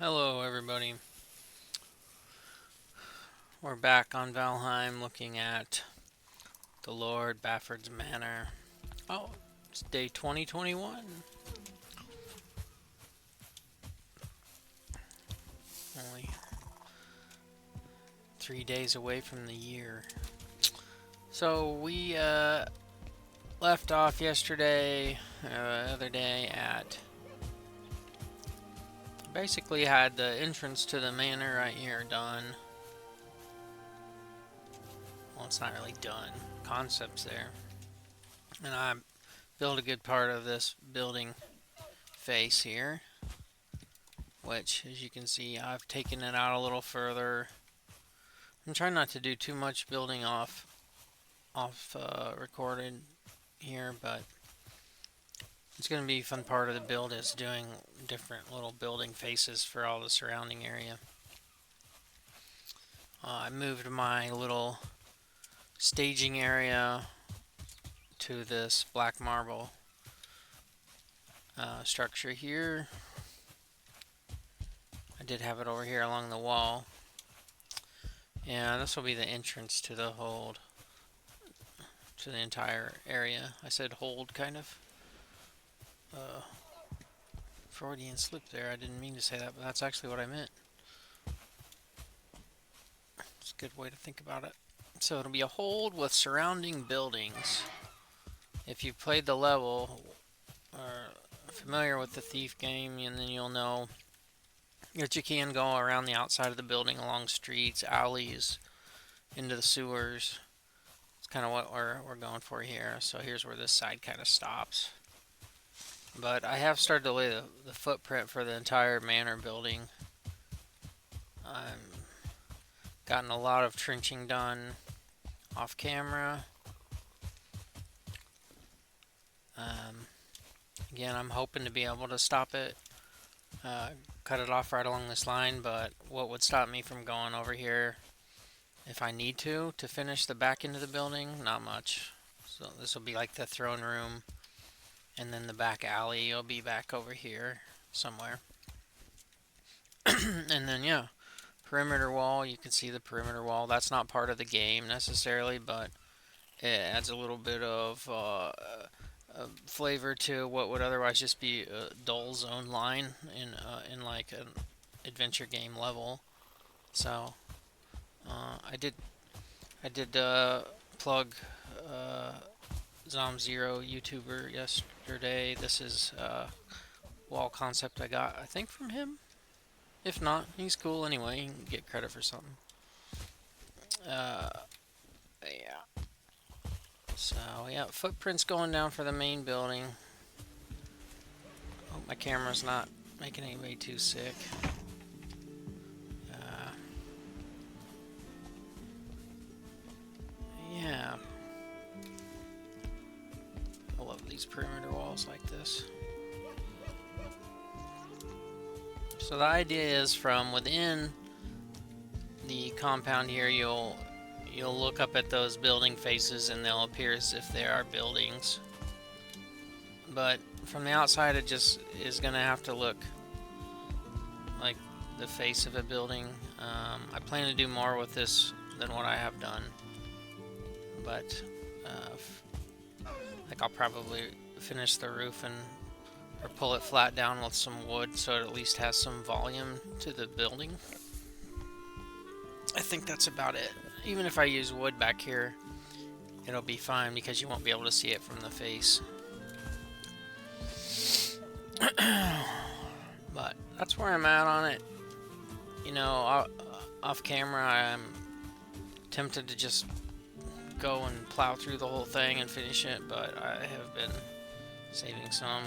Hello, everybody. We're back on Valheim looking at the Lord Bafford's Manor. Oh, it's day 2021. Only 3 days away from the year. So we left off yesterday, the other day at. Basically had the entrance to the manor right here done. Well, it's not really done. Concept's there. And I built a good part of this building face here, which, as you can see, I've taken it out a little further. I'm trying not to do too much building off recorded here, but it's going to be a fun part of the build is doing different little building faces for all the surrounding area. I moved my little staging area to this black marble structure here. I did have it over here along the wall. And this will be the entrance to the hold, to the entire area. I said hold, kind of. Freudian slip there. I didn't mean to say that, but that's actually what I meant. It's a good way to think about it. So it'll be a hold with surrounding buildings. If you've played the level or are familiar with the Thief game, and then you'll know that you can go around the outside of the building along streets, alleys, into the sewers. It's kind of what we're going for here. So here's where this side kind of stops. But I have started to lay the footprint for the entire manor building. I've gotten a lot of trenching done off camera. Again, I'm hoping to be able to stop it, cut it off right along this line, but what would stop me from going over here if I need to finish the back end of the building? Not much. So this will be like the throne room, and then the back alley will be back over here somewhere. And then, yeah, perimeter wall. You can see the perimeter wall. That's not part of the game necessarily, but it adds a little bit of flavor to what would otherwise just be a dull zone line in like an adventure game level. So I did plug Zom Zero YouTuber yesterday. This is wall concept I got, I think, from him. If not, he's cool anyway. He can get credit for something. Yeah. So yeah, footprints going down for the main building. Hope my camera's not making anybody too sick. Yeah. I love these perimeter walls like this. So the idea is from within the compound here, you'll look up at those building faces and they'll appear as if they are buildings. But from the outside, it just is going to have to look like the face of a building. I plan to do more with this than what I have done, but like I'll probably finish the roof or pull it flat down with some wood so it at least has some volume to the building. I think that's about it. Even if I use wood back here, it'll be fine because you won't be able to see it from the face. But that's where I'm at on it. You know, off camera, I'm tempted to just go and plow through the whole thing and finish it, but I have been saving some.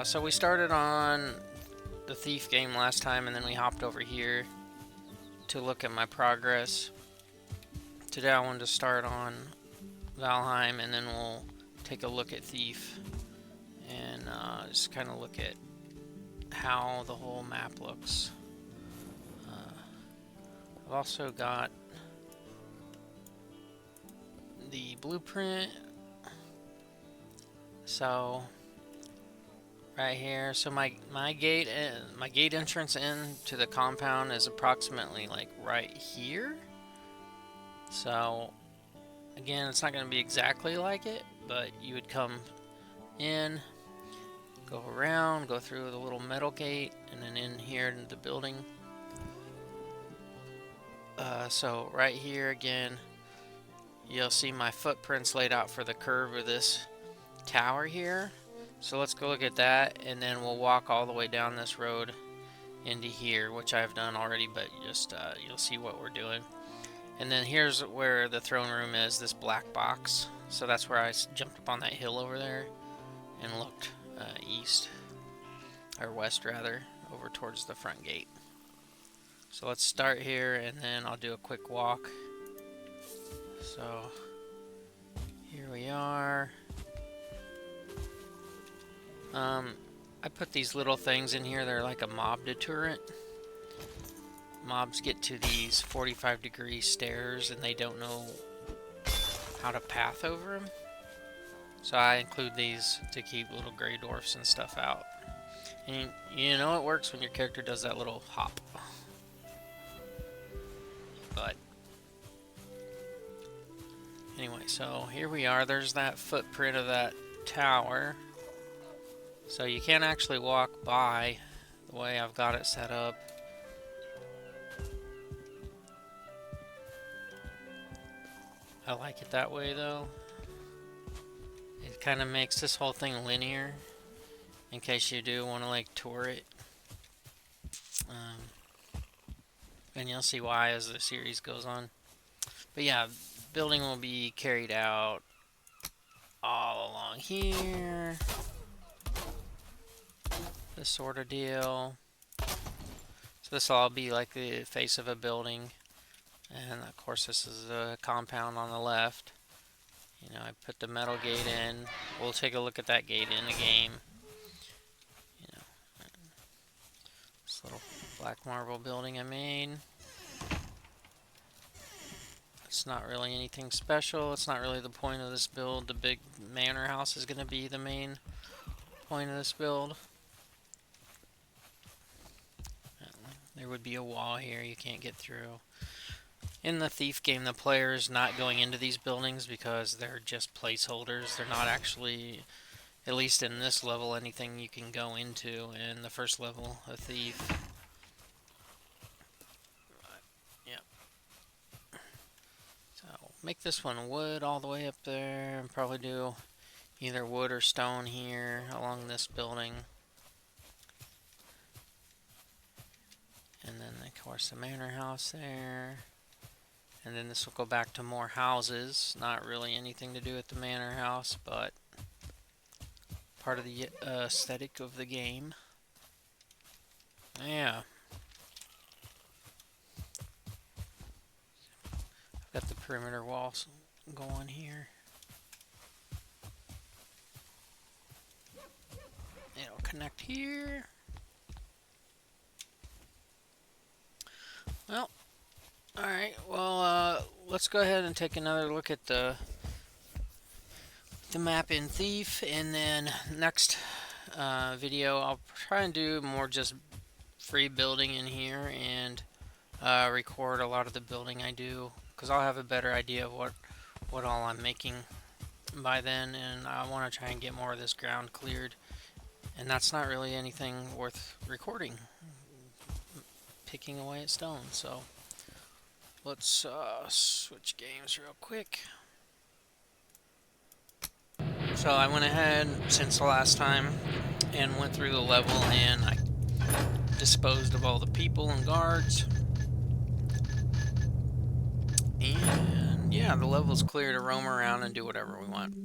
So we started on the Thief game last time, and then we hopped over here to look at my progress. Today I wanted to start on Valheim, and then we'll take a look at Thief and just kind of look at how the whole map looks. I've also got the blueprint, so right here. So my gate my gate entrance into the compound is approximately like right here. So again, it's not going to be exactly like it, but you would come in, go around, go through the little metal gate, and then in here into the building. So right here again, you'll see my footprints laid out for the curve of this tower here. So let's go look at that, and then we'll walk all the way down this road into here, which I've done already, but just you'll see what we're doing. And then here's where the throne room is, this black box. So that's where I jumped up on that hill over there and looked east, or west rather, over towards the front gate. So let's start here, and then I'll do a quick walk. So here we are. I put these little things in here. They're like a mob deterrent. Mobs get to these 45-degree stairs and they don't know how to path over them. So I include these to keep little gray dwarfs and stuff out. And you know it works when your character does that little hop. But anyway, so here we are. There's that footprint of that tower. So you can't actually walk by the way I've got it set up. I like it that way though. It kind of makes this whole thing linear in case you do want to like tour it. And you'll see why as the series goes on. But yeah, building will be carried out all along here. This sort of deal. So this will all be like the face of a building. And of course this is a compound on the left. You know, I put the metal gate in. We'll take a look at that gate in the game. You know, this little black marble building I made. It's not really anything special. It's not really the point of this build. The big manor house is going to be the main point of this build. There would be a wall here you can't get through. In the Thief game, the player is not going into these buildings because they're just placeholders. They're not actually, at least in this level, anything you can go into in the first level of Thief. Yeah. So make this one wood all the way up there, and probably do either wood or stone here along this building. And then, of course, the manor house there. And then this will go back to more houses. Not really anything to do with the manor house, but part of the aesthetic of the game. Yeah. I've got the perimeter walls going here. It'll connect here. Well, alright, well, let's go ahead and take another look at the map in Thief, and then next video I'll try and do more just free building in here and record a lot of the building I do, because I'll have a better idea of what all I'm making by then, and I want to try and get more of this ground cleared, and that's not really anything worth recording. Picking away at stone. So let's switch games real quick. So I went ahead since the last time and went through the level, and I disposed of all the people and guards. And yeah, the level's clear to roam around and do whatever we want.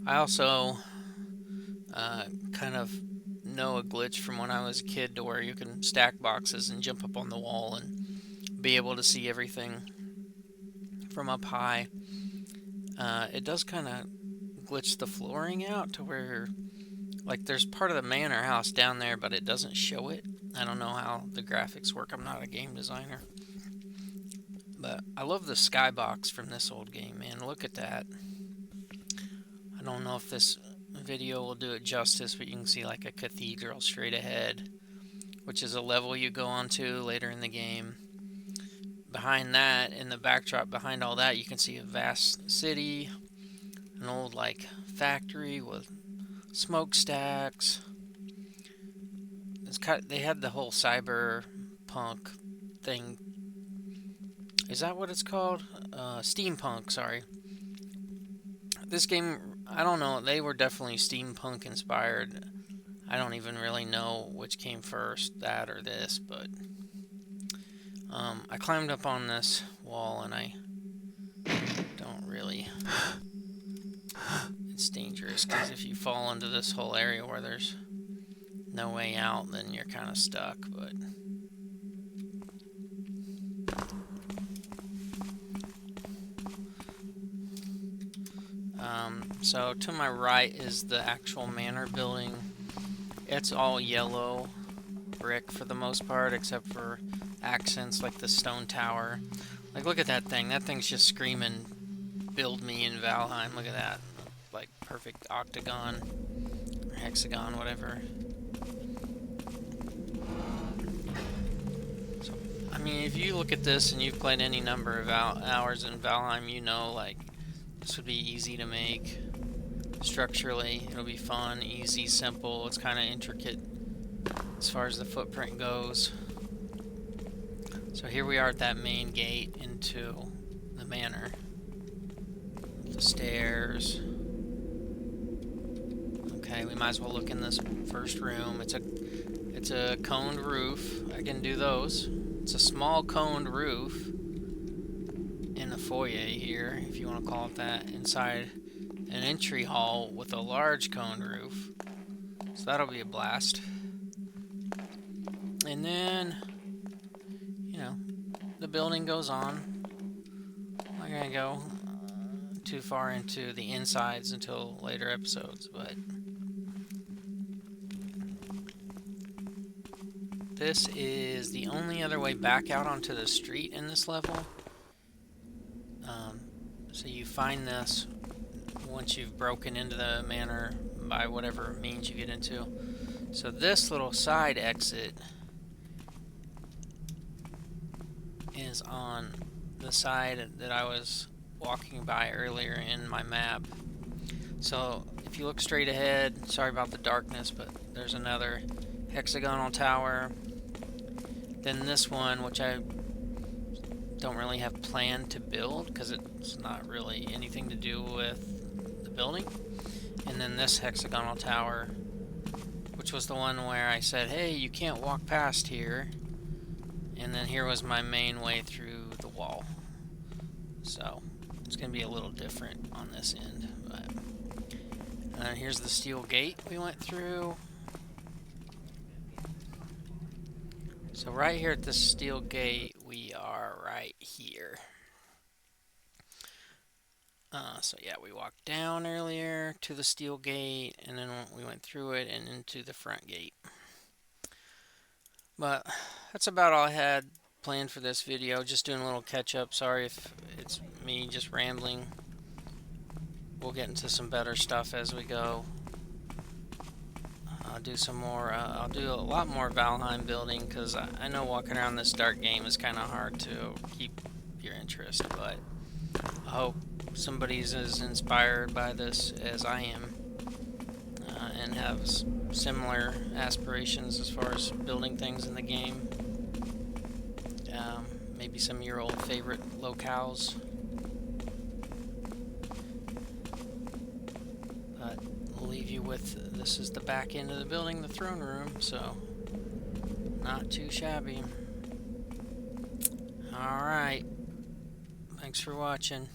I also kind of know a glitch from when I was a kid to where you can stack boxes and jump up on the wall and be able to see everything from up high. It does kind of glitch the flooring out to where, like, there's part of the manor house down there, but it doesn't show it. I don't know how the graphics work. I'm not a game designer. But I love the skybox from this old game, man. Look at that. I don't know if this video will do it justice, but you can see like a cathedral straight ahead, which is a level you go onto later in the game. Behind that, in the backdrop behind all that, you can see a vast city, an old like factory with smokestacks. They had the whole cyberpunk thing. Is that what it's called? Steampunk, sorry. This game, I don't know, they were definitely steampunk inspired. I don't even really know which came first, that or this, but I climbed up on this wall and I don't really... It's dangerous because if you fall into this whole area where there's no way out, then you're kind of stuck, but... So to my right is the actual manor building. It's all yellow brick for the most part, except for accents like the stone tower. Like, look at that thing. That thing's just screaming, build me in Valheim. Look at that. Like, perfect octagon, or hexagon, whatever. So, I mean, if you look at this and you've played any number of hours in Valheim, you know, like, this would be easy to make. Structurally, it'll be fun, easy, simple. It's kind of intricate as far as the footprint goes. So here we are at that main gate into the manor. The stairs. Okay, we might as well look in this first room. It's a coned roof. I can do those. It's a small coned roof in the foyer here, if you want to call it that, inside an entry hall with a large coned roof. So that'll be a blast. And then, you know, the building goes on. I'm not gonna go too far into the insides until later episodes, but this is the only other way back out onto the street in this level. So you find this once you've broken into the manor by whatever means you get into. So this little side exit is on the side that I was walking by earlier in my map. So if you look straight ahead, sorry about the darkness, but there's another hexagonal tower. Then this one, which I don't really have planned to build because it's not really anything to do with the building. And then this hexagonal tower, which was the one where I said, hey, you can't walk past here. And then here was my main way through the wall. So it's going to be a little different on this end. But here's the steel gate we went through. So right here at the steel gate, we are right here. So yeah, we walked down earlier to the steel gate, and then we went through it and into the front gate. But that's about all I had planned for this video. Just doing a little catch up. Sorry if it's me just rambling. We'll get into some better stuff as we go. I'll do some more, I'll do a lot more Valheim building, because I know walking around this dark game is kind of hard to keep your interest, but I hope somebody's as inspired by this as I am, and have similar aspirations as far as building things in the game. Maybe some of your old favorite locales. But we'll leave you with, this is the back end of the building, the throne room, so not too shabby. Alright, thanks for watching.